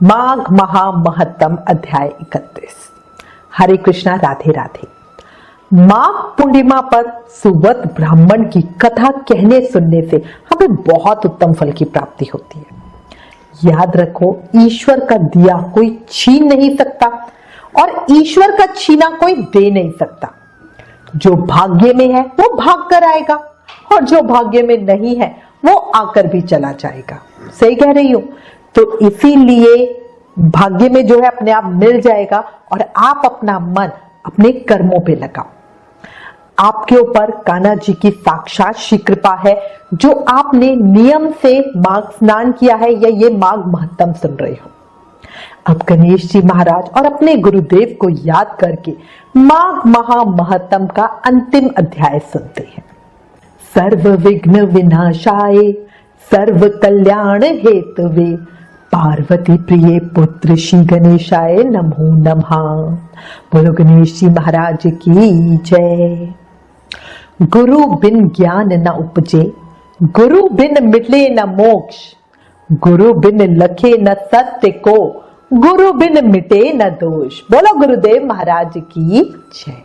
माघ महामहत्तम अध्याय 31। हरे कृष्णा, राधे राधे। माघ पूर्णिमा पर सुव्रत ब्राह्मण की कथा कहने सुनने से हमें बहुत उत्तम फल की प्राप्ति होती है। याद रखो, ईश्वर का दिया कोई छीन नहीं सकता और ईश्वर का छीना कोई दे नहीं सकता। जो भाग्य में है वो भाग कर आएगा और जो भाग्य में नहीं है वो आकर भी चला जाएगा। सही कह रही हूं? तो इसीलिए भाग्य में जो है अपने आप मिल जाएगा और आप अपना मन अपने कर्मों पे लगाओ। आपके ऊपर कान्हा जी की साक्षात श्री कृपा है जो आपने नियम से माघ स्नान किया है या ये माघ महत्तम सुन रहे हो। अब गणेश जी महाराज और अपने गुरुदेव को याद करके माघ महामहत्तम का अंतिम अध्याय सुनते हैं। सर्व विघ्न विनाशाय सर्व कल्याण हेतवे पार्वती प्रिय पुत्र श्री गणेशाय नमो नमः। बोलो गणेश जी महाराज की जय। गुरु बिन ज्ञान न उपजे, गुरु बिन मिले न मोक्ष, गुरु बिन लखे न सत्य को, गुरु बिन मिटे न दोष। बोलो गुरुदेव महाराज की जय।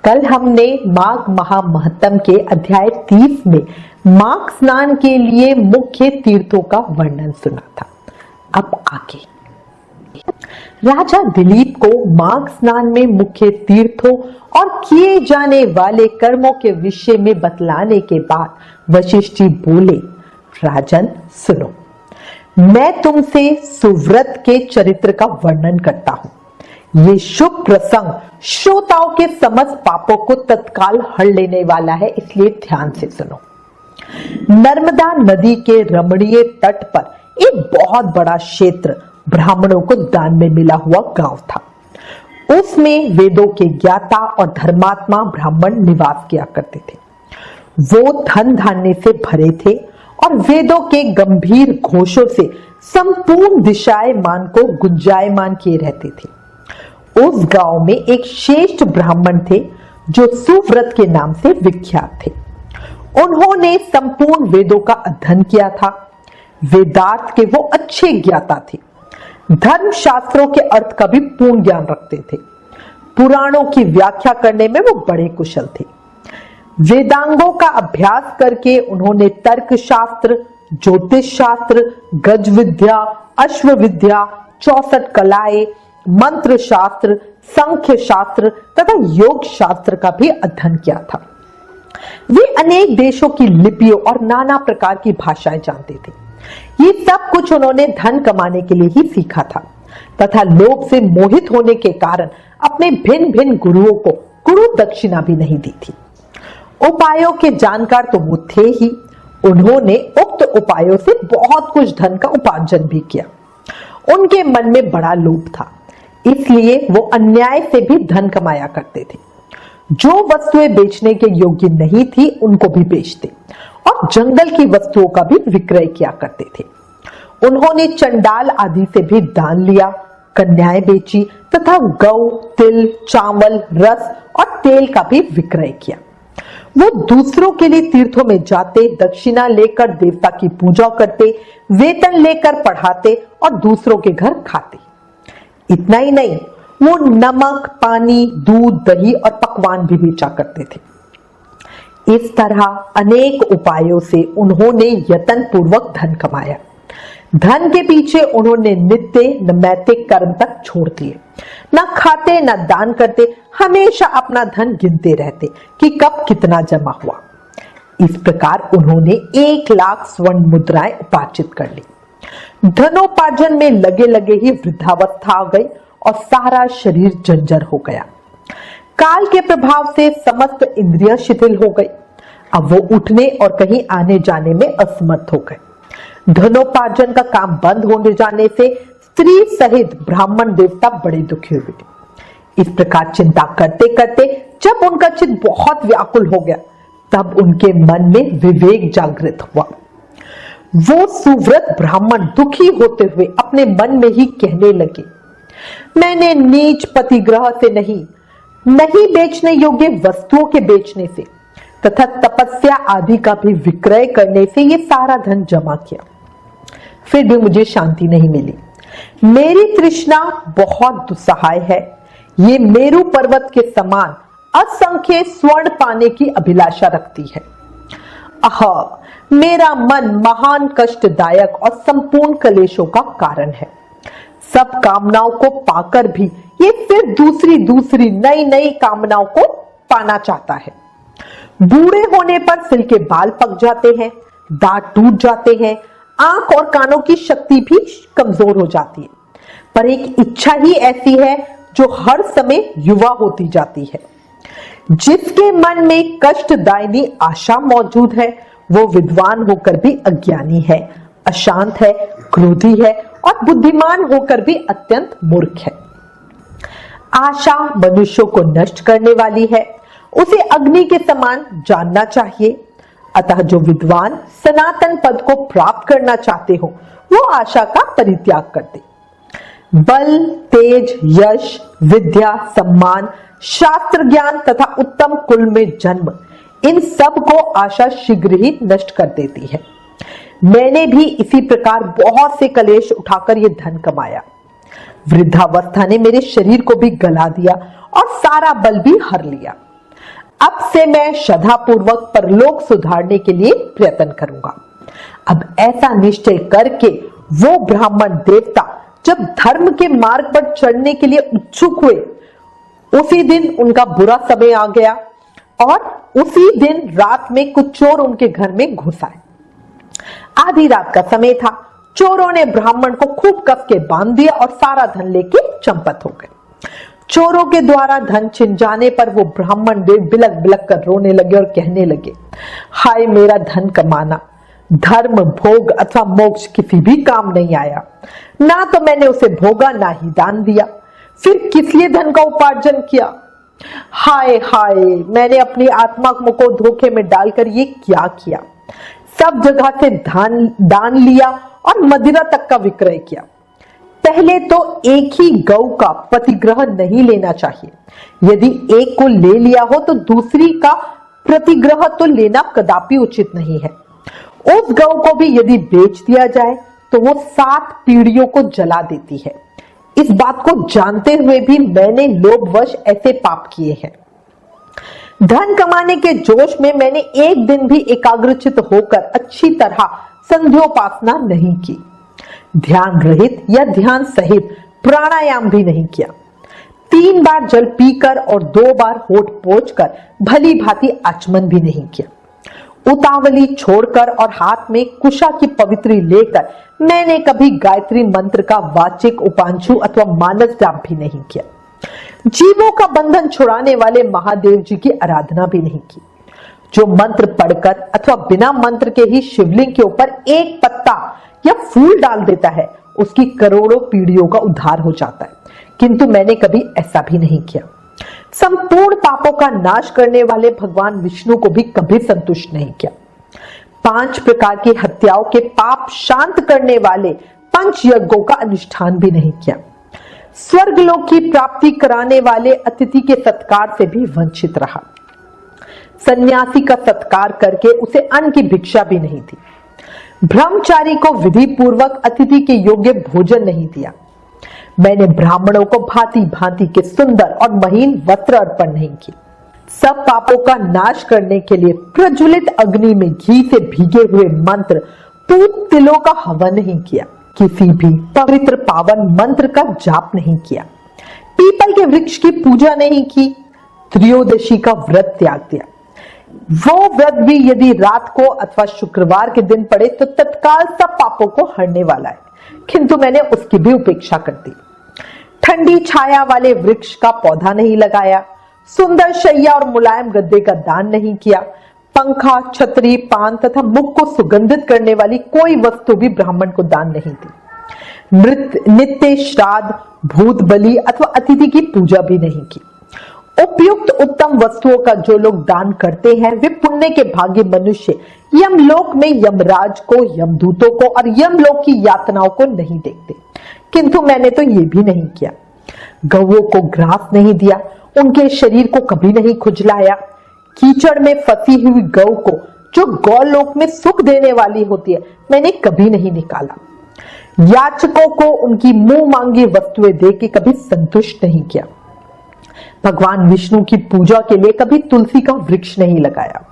कल हमने माघ महामहत्तम के अध्याय 30 में माघ स्नान के लिए मुख्य तीर्थों का वर्णन सुना था। अब आगे राजा दिलीप को माघ स्नान में मुख्य तीर्थों और किए जाने वाले कर्मों के विषय में बतलाने के बाद वशिष्ठ जी बोले, राजन सुनो, मैं तुमसे सुव्रत के चरित्र का वर्णन करता हूं। ये शुभ प्रसंग श्रोताओं के समस्त पापों को तत्काल हर लेने वाला है, इसलिए ध्यान से सुनो। नर्मदा नदी के रमणीय तट पर एक बहुत बड़ा क्षेत्र ब्राह्मणों को दान में मिला हुआ गांव था। उसमें वेदों के ज्ञाता और धर्मात्मा ब्राह्मण निवास किया करते थे। वो धन धान्य से भरे थे और वेदों के गंभीर घोषों से संपूर्ण दिशाएं मान को गुंजायमान किए रहते थे। उस गांव में एक श्रेष्ठ ब्राह्मण थे जो सुव्रत के नाम से विख्यात थे। उन्होंने संपूर्ण वेदों का अध्ययन किया था। वेदार्थ के वो अच्छे ज्ञाता थे। धर्म शास्त्रों के अर्थ का भी पूर्ण ज्ञान रखते थे। पुराणों की व्याख्या करने में वो बड़े कुशल थे। वेदांगों का अभ्यास करके उन्होंने तर्क शास्त्र, ज्योतिष शास्त्र, गज विद्या, अश्व विद्या, 64 कलाएं, मंत्र शास्त्र, संख्य शास्त्र तथा योग शास्त्र का भी अध्ययन किया था। वे अनेक देशों की लिपियों और नाना प्रकार की भाषाएं जानते थे। ये सब कुछ उन्होंने धन कमाने के लिए ही सीखा था तथा लोभ से मोहित होने के कारण अपने भिन्न भिन्न गुरुओं को गुरु दक्षिणा भी नहीं दी थी। उपायों के जानकार तो वो थे ही। उन्होंने उक्त उपायों से बहुत कुछ धन का उपार्जन भी किया। उनके मन में बड़ा लोभ था, इसलिए वो अन्याय से भी धन कमाया करते थे। जो वस्तुएं बेचने के योग्य नहीं थी उनको भी बेचते और जंगल की वस्तुओं का भी विक्रय किया करते थे। उन्होंने चंडाल आदि से भी दान लिया, कन्याएं बेची तथा गौ, तिल, चावल, रस और तेल का भी विक्रय किया। वो दूसरों के लिए तीर्थों में जाते, दक्षिणा लेकर देवता की पूजा करते, वेतन लेकर पढ़ाते और दूसरों के घर खाते। इतना ही नहीं, वो नमक, पानी, दूध, दही और पकवान भी बेचा करते थे। इस तरह अनेक उपायों से उन्होंने यत्न पूर्वक धन कमाया। धन के पीछे उन्होंने नित्य नैतिक कर्म तक छोड़ दिए। न खाते न दान करते, हमेशा अपना धन गिनते रहते कि कब कितना जमा हुआ। इस प्रकार उन्होंने 1 लाख स्वर्ण मुद्राएं उपार्जित कर ली। धनोपार्जन में लगे लगे ही वृद्धावस्था आ गई और सारा शरीर जर्जर हो गया। काल के प्रभाव से समस्त इंद्रियां शिथिल हो गई। अब वो उठने और कहीं आने जाने में असमर्थ हो गए। धनोपार्जन का काम बंद होने जाने से स्त्री सहित ब्राह्मण देवता बड़े दुखी हुए। इस प्रकार चिंता करते करते जब उनका चित्त बहुत व्याकुल हो गया, तब उनके मन में विवेक जागृत हुआ। वो सुव्रत ब्राह्मण दुखी होते हुए अपने मन में ही कहने लगे, मैंने नीच पतिग्रह से नहीं बेचने योग्य वस्तुओं के बेचने से तथा तपस्या आदि का भी विक्रय करने से ये सारा धन जमा किया, फिर भी मुझे शांति नहीं मिली। मेरी तृष्णा बहुत दुस्सहाय है, ये मेरु पर्वत के समान असंख्य स्वर्ण पाने की अभिलाषा रखती है। आह, मेरा मन महान कष्टदायक और संपूर्ण कलेशों का कारण है। सब कामनाओं को पाकर भी ये फिर दूसरी नई नई कामनाओं को पाना चाहता है। बूढ़े होने पर सिर के बाल पक जाते हैं, दांत टूट जाते हैं, आंख और कानों की शक्ति भी कमजोर हो जाती है, पर एक इच्छा ही ऐसी है जो हर समय युवा होती जाती है। जिसके मन में कष्टदायिनी आशा मौजूद है, वो विद्वान होकर भी अज्ञानी है, अशांत है, क्रोधी है और बुद्धिमान होकर भी अत्यंत मूर्ख है। आशा मनुष्यों को नष्ट करने वाली है, उसे अग्नि के समान जानना चाहिए। अतः जो विद्वान सनातन पद को प्राप्त करना चाहते हो, वो आशा का परित्याग कर दे। बल, तेज, यश, विद्या, सम्मान, शास्त्र ज्ञान तथा उत्तम कुल में जन्म, इन सब को आशा शीघ्र ही नष्ट कर देती है। मैंने भी इसी प्रकार बहुत से कलेश उठाकर यह धन कमाया। वृद्धावस्था ने मेरे शरीर को भी गला दिया और सारा बल भी हर लिया। अब से मैं श्रद्धापूर्वक परलोक सुधारने के लिए प्रयत्न करूंगा। अब ऐसा निश्चय करके वो ब्राह्मण देवता जब धर्म के मार्ग पर चढ़ने के लिए उत्सुक हुए, उसी दिन उनका बुरा समय आ गया और उसी दिन रात में कुछ चोर उनके घर में घुस आए। आधी रात का समय था। चोरों ने ब्राह्मण को खूब कस के बांध दिया और सारा धन लेके चंपत हो गए। चोरों के द्वारा धन छिन जाने पर वो ब्राह्मण देव बिलक बिलक कर रोने लगे और कहने लगे, हाय मेरा धन कमाना, धर्म, भोग अथवा मोक्ष किसी भी काम नहीं आया। ना तो मैंने उसे भोगा, ना ही दान दिया, फिर किस लिए धन का उपार्जन किया। हाय हाय, मैंने अपनी आत्मा को धोखे में डालकर ये क्या किया। सब जगह से दान लिया और मदिरा तक का विक्रय किया। पहले तो एक ही गौ का प्रतिग्रह नहीं लेना चाहिए। यदि एक को ले लिया हो तो दूसरी का प्रतिग्रह तो लेना कदापि उचित नहीं है। उस गौ को भी यदि बेच दिया जाए तो वो 7 पीढ़ियों को जला देती है। इस बात को जानते हुए भी मैंने लोभवश ऐसे पाप किए हैं। धन कमाने के जोश में मैंने एक दिन भी एकाग्रचित होकर अच्छी तरह संध्योपासना नहीं की, ध्यान रहित या ध्यान सहित प्राणायाम भी नहीं किया। 3 बार जल पीकर और 2 बार होठ पोंछकर भली भांति आचमन भी नहीं किया। उतावली छोड़कर और हाथ में कुशा की पवित्री लेकर मैंने कभी गायत्री मंत्र का वाचिक, उपांशु अथवा मानस जाप भी नहीं किया। जीवों का बंधन छुड़ाने वाले महादेव जी की आराधना भी नहीं की। जो मंत्र पढ़कर अथवा बिना मंत्र के ही शिवलिंग के ऊपर एक पत्ता या फूल डाल देता है, उसकी करोड़ों पीढ़ियों का उद्धार हो जाता है, किंतु मैंने कभी ऐसा भी नहीं किया। संपूर्ण पापों का नाश करने वाले भगवान विष्णु को भी कभी संतुष्ट नहीं किया। 5 प्रकार की हत्याओं के पाप शांत करने वाले 5 यज्ञों का अनुष्ठान भी नहीं किया। स्वर्गलोक की प्राप्ति कराने वाले अतिथि के सत्कार से भी वंचित रहा। सन्यासी का सत्कार करके उसे अन्न की भिक्षा भी नहीं दी। ब्रह्मचारी को विधि पूर्वक अतिथि के योग्य भोजन नहीं दिया। मैंने ब्राह्मणों को भांति भांति के सुंदर और महीन वस्त्र अर्पण नहीं किए। सब पापों का नाश करने के लिए प्रज्वलित अग्नि में घी से भीगे हुए मंत्र पूत तिलों का हवन नहीं किया। किसी भी पवित्र पावन मंत्र का जाप नहीं किया। पीपल के वृक्ष की पूजा नहीं की। त्रयोदशी का व्रत त्याग दिया। वो व्रत भी यदि रात को अथवा शुक्रवार के दिन पड़े तो तत्काल सब पापों को हरने वाला है, किंतु मैंने उसकी भी उपेक्षा कर दी। ठंडी छाया वाले वृक्ष का पौधा नहीं लगाया। सुंदर शैया और मुलायम गद्दे का दान नहीं किया। पंखा, छतरी, पान तथा मुख को सुगंधित करने वाली कोई वस्तु भी ब्राह्मण को दान नहीं दी। नित्य श्राद्ध, भूत बलि अथवा अतिथि की पूजा भी नहीं की। उपयुक्त उत्तम वस्तुओं का जो लोग दान करते हैं वे पुण्य के भागी मनुष्य यमलोक में यमराज को, यमदूतों को और यमलोक की यातनाओं को नहीं देखते, किंतु मैंने तो ये भी नहीं किया। गौओं को ग्रास नहीं दिया, उनके शरीर को कभी नहीं खुजलाया। कीचड़ में फंसी हुई गौ को, जो गौलोक में सुख देने वाली होती है, मैंने कभी नहीं निकाला। याचकों को उनकी मुंह मांगी वस्तुएं देके कभी संतुष्ट नहीं किया। भगवान विष्णु की पूजा के लिए कभी तुलसी का वृक्ष नहीं लगाया।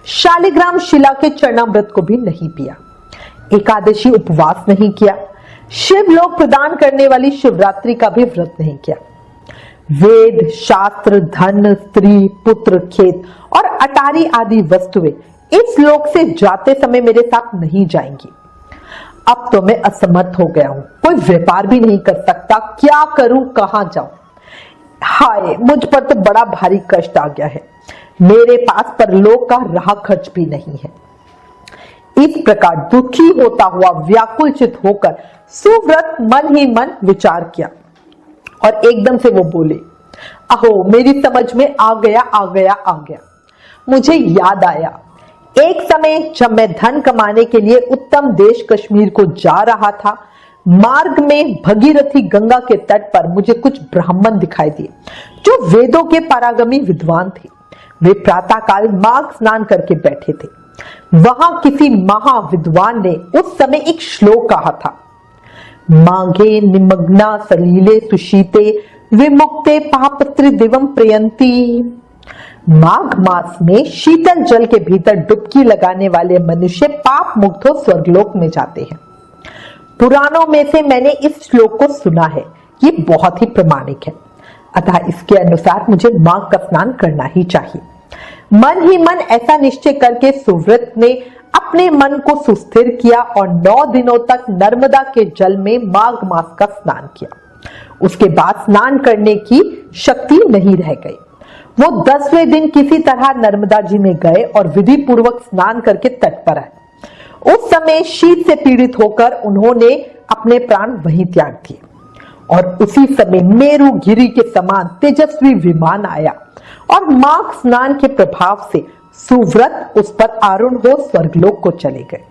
शालिग्राम शिला के चरणामृत को भी नहीं पिया। एकादशी उपवास नहीं किया। शिव लोक प्रदान करने वाली शिवरात्रि का भी व्रत नहीं किया। वेद, शास्त्र, धन, स्त्री, पुत्र, खेत और अटारी आदि वस्तुएं इस लोक से जाते समय मेरे साथ नहीं जाएंगी। अब तो मैं असमर्थ हो गया हूं, कोई व्यापार भी नहीं कर सकता। क्या करूं, कहां जाऊं? हाय, मुझ पर तो बड़ा भारी कष्ट आ गया है। मेरे पास परलोक का राह खर्च भी नहीं है। इस प्रकार दुखी होता हुआ व्याकुलचित होकर सुव्रत मन ही मन विचार किया और एकदम से वो बोले, अहो मेरी समझ में आ गया। मुझे याद आया, एक समय जब मैं धन कमाने के लिए उत्तम देश कश्मीर को जा रहा था, मार्ग में भगीरथी गंगा के तट पर मुझे कुछ ब्राह्मण दिखाई दिए जो वेदों के पारंगमी विद्वान थे। वे प्रातःकाल माघ स्नान करके बैठे थे। वहां किसी महाविद्वान ने उस समय एक श्लोक कहा था, माघे निमग्ना सलीले सुशीते विमुक्ते पापत्र दिवम प्रयंती। माघ मास में शीतल जल के भीतर डुबकी लगाने वाले मनुष्य पाप मुक्त हो स्वर्गलोक में जाते हैं। पुराणों में से मैंने इस श्लोक को सुना है, ये बहुत ही प्रामाणिक है, अतः इसके अनुसार मुझे माघ का स्नान करना ही चाहिए। मन ही मन ऐसा निश्चय करके सुव्रत ने अपने मन को सुस्थिर किया और 9 दिनों तक नर्मदा के जल में माघ मास का स्नान किया। उसके बाद स्नान करने की शक्ति नहीं रह गई। वो 10वें दिन किसी तरह नर्मदा जी में गए और विधि पूर्वक स्नान करके तट पर आए। उस समय शीत से पीड़ित होकर उन्होंने अपने प्राण वहीं त्याग दिए और उसी समय मेरु गिरी के समान तेजस्वी विमान आया और माघ स्नान के प्रभाव से सुव्रत उस पर आरूढ़ हो स्वर्गलोक को चले गए।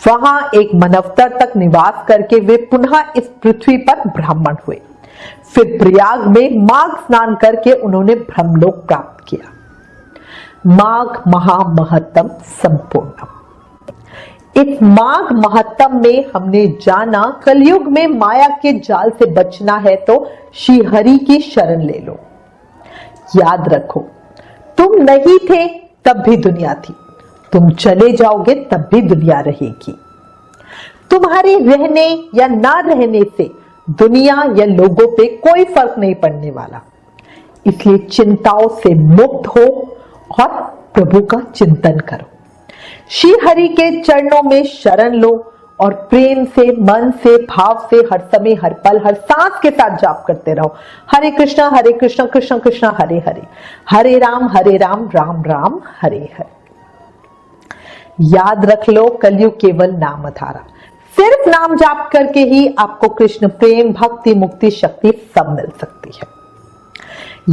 वहां एक मनवतर तक निवास करके वे पुनः इस पृथ्वी पर ब्राह्मण हुए। फिर प्रयाग में माघ स्नान करके उन्होंने ब्रह्मलोक प्राप्त किया। माघ महामहत्तम संपूर्ण। इस माघ महत्तम में हमने जाना, कलयुग में माया के जाल से बचना है तो श्री हरि की शरण ले लो। याद रखो, तुम नहीं थे तब भी दुनिया थी, तुम चले जाओगे तब भी दुनिया रहेगी। तुम्हारे रहने या ना रहने से दुनिया या लोगों पे कोई फर्क नहीं पड़ने वाला। इसलिए चिंताओं से मुक्त हो और प्रभु का चिंतन करो। श्री हरि के चरणों में शरण लो और प्रेम से, मन से, भाव से हर समय, हर पल, हर सांस के साथ जाप करते रहो। हरे कृष्णा कृष्ण कृष्ण हरे हरे, हरे राम राम राम हरे हरे। याद रख लो, कलयुग केवल नाम धारा। सिर्फ नाम जाप करके ही आपको कृष्ण प्रेम, भक्ति, मुक्ति, शक्ति सब मिल सकती है।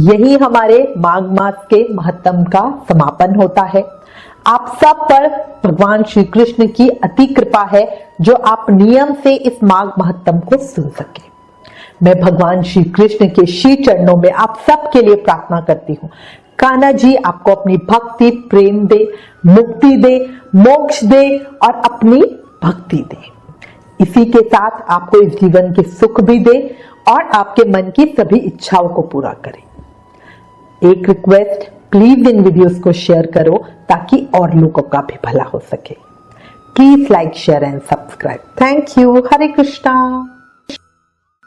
यही हमारे माघ मास के महत्तम का समापन होता है। आप सब पर भगवान श्री कृष्ण की अति कृपा है जो आप नियम से इस माघ महत्तम को सुन सके। मैं भगवान श्री कृष्ण के श्री चरणों में आप सब के लिए प्रार्थना करती हूँ, कान्हा जी आपको अपनी भक्ति, प्रेम दे, मुक्ति दे, मोक्ष दे और अपनी भक्ति दे। इसी के साथ आपको इस जीवन के सुख भी दे और आपके मन की सभी इच्छाओं को पूरा करे। एक रिक्वेस्ट, प्लीज इन वीडियोस को शेयर करो ताकि और लोगों का भी भला हो सके। Please like, share and subscribe. Thank you. Hare Krishna.